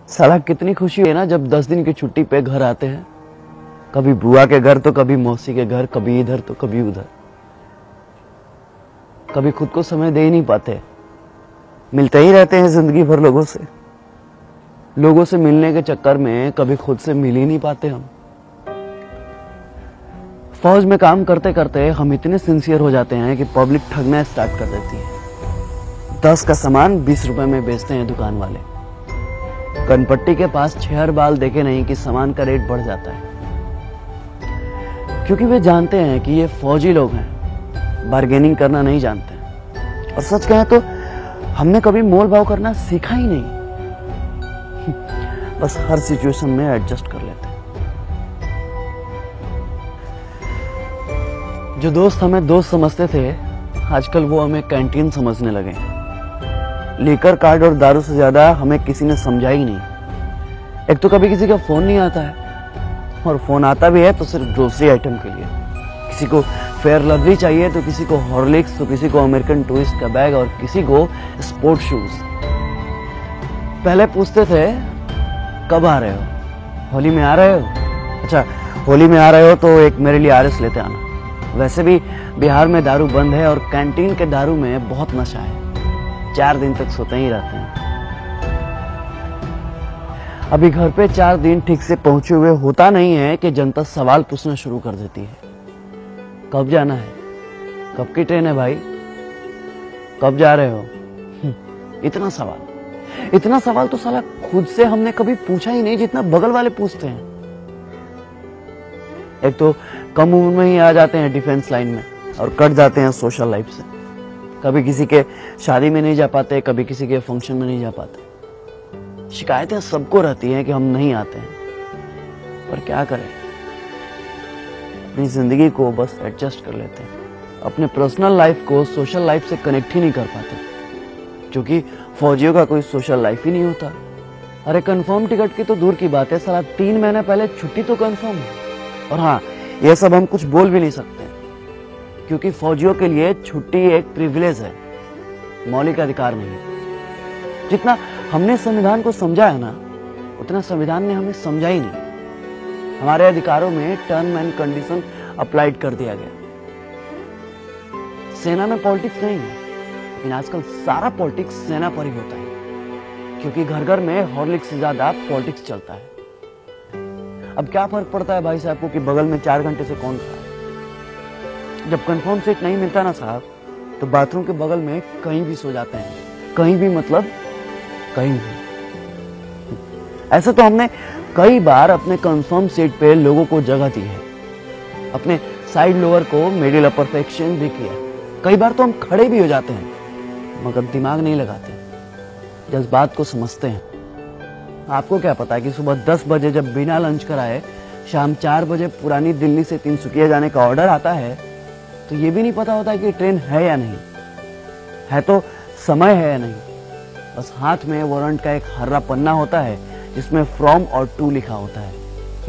साला कितनी खुशी है ना जब 10 दिन की छुट्टी पे घर आते हैं। कभी बुआ के घर तो कभी मौसी के घर, कभी इधर तो कभी उधर। कभी खुद को समय दे ही नहीं पाते, मिलते ही रहते हैं जिंदगी भर लोगों से। लोगों से मिलने के चक्कर में कभी खुद से मिल ही नहीं पाते हम। फौज में काम करते करते हम इतने सिंसियर हो जाते हैं कि पब्लिक ठगना स्टार्ट कर देती है। 10 का सामान 20 रुपए में बेचते हैं दुकान वाले। कनपट्टी के पास 6 बाल देखे नहीं कि सामान का रेट बढ़ जाता है, क्योंकि वे जानते हैं कि ये फौजी लोग हैं, बार्गेनिंग करना नहीं जानते हैं। और सच कहें तो हमने कभी मोल भाव करना सीखा ही नहीं। बस हर सिचुएशन में एडजस्ट कर लेते हैं। जो दोस्त हमें दोस्त समझते थे, आजकल वो हमें कैंटीन समझने लगे हैं। लीकर कार्ड और दारू से ज्यादा हमें किसी ने समझा ही नहीं। एक तो कभी किसी का फोन नहीं आता है, और फोन आता भी है तो सिर्फ ग्रोसरी आइटम के लिए। किसी को फेयर लवली चाहिए तो किसी को हॉर्लिक्स, तो किसी को अमेरिकन टूरिस्ट का बैग, और किसी को स्पोर्ट शूज। पहले पूछते थे कब आ रहे हो, होली में आ रहे हो? अच्छा, होली में आ रहे हो तो एक मेरे लिए आरएस लेते आना। वैसे भी बिहार में दारू बंद है और कैंटीन के दारू में बहुत नशा है। 4 दिन तक सोते ही रहते हैं। अभी घर पे 4 दिन ठीक से पहुंचे हुए होता नहीं है कि जनता सवाल पूछना शुरू कर देती है। कब जाना है? कब की ट्रेन है भाई? कब जा रहे हो? इतना सवाल तो साला खुद से हमने कभी पूछा ही नहीं जितना बगल वाले पूछते हैं। एक तो कम उम्र में ही आ जाते हैं डिफेंस लाइन में और कट जाते हैं सोशल लाइफ से। कभी किसी के शादी में नहीं जा पाते, कभी किसी के फंक्शन में नहीं जा पाते। शिकायतें सबको रहती हैं कि हम नहीं आते हैं, पर क्या करें, अपनी जिंदगी को बस एडजस्ट कर लेते हैं। अपने पर्सनल लाइफ को सोशल लाइफ से कनेक्ट ही नहीं कर पाते, क्योंकि फौजियों का कोई सोशल लाइफ ही नहीं होता। अरे कंफर्म टिकट की तो दूर की बात है, साला 3 महीने पहले छुट्टी तो कंफर्म है। और हाँ, यह सब हम कुछ बोल भी नहीं सकते, क्योंकि फौजियों के लिए छुट्टी एक प्रिविलेज है, मौलिक अधिकार नहीं। जितना हमने संविधान को समझा है ना, उतना संविधान ने हमें समझा ही नहीं। हमारे अधिकारों में टर्म एंड कंडीशन अप्लाइड कर दिया गया। सेना में पॉलिटिक्स नहीं है, लेकिन आजकल सारा पॉलिटिक्स सेना पर ही होता है, क्योंकि घर घर में हॉर्लिक्स से ज्यादा पॉलिटिक्स चलता है। अब क्या फर्क पड़ता है भाई साहब को कि बगल में 4 घंटे से कौन खड़ा है? जब कंफर्म सीट नहीं मिलता ना साहब, तो बाथरूम के बगल में कहीं भी सो जाते हैं। कहीं भी मतलब कहीं भी। ऐसे तो हमने कई बार अपने कंफर्म सीट पे लोगों को जगह दी है, अपने साइड लोअर को मिडिल अपर पे एक्सचेंज भी किया। कई बार तो हम खड़े भी हो जाते हैं, मगर दिमाग नहीं लगाते, जज्बात को समझते हैं। आपको क्या पता है कि सुबह 10 बजे जब बिना लंच कराए शाम 4 बजे पुरानी दिल्ली से तिनसुकिया जाने का ऑर्डर आता है, तो ये भी नहीं पता होता है कि ट्रेन है या नहीं है, तो समय है या नहीं। बस हाथ में वारंट का एक हर्रा पन्ना होता है जिसमें फ्रॉम और टू लिखा होता है।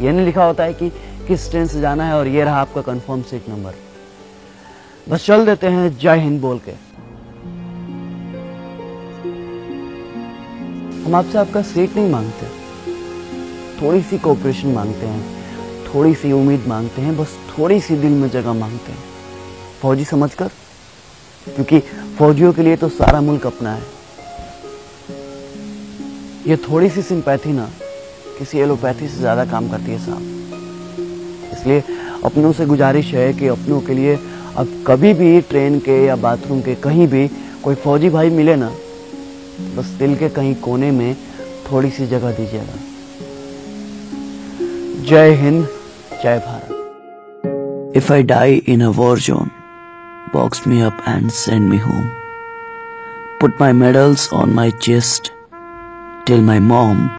ये नहीं लिखा होता है कि किस ट्रेन से जाना है और ये रहा आपका कंफर्म सीट नंबर। बस चल देते हैं जय हिंद बोल के। हम आपसे आपका सीट नहीं मांगते, थोड़ी सी कोऑपरेशन मांगते हैं, थोड़ी सी उम्मीद मांगते हैं, बस थोड़ी सी दिल में जगह मांगते हैं, फौजी समझकर। क्योंकि फौजियों के लिए तो सारा मुल्क अपना है। ये थोड़ी सी सिंपैथी ना किसी एलोपैथी से ज्यादा काम करती है साहब। इसलिए अपनों से गुजारिश है कि अपनों के लिए अब कभी भी ट्रेन के या बाथरूम के कहीं भी कोई फौजी भाई मिले ना, बस दिल के कहीं कोने में थोड़ी सी जगह दीजिएगा। जय हिंद, जय Bharat. If I die in a war zone, box me up and send me home. Put my medals on my chest till my mom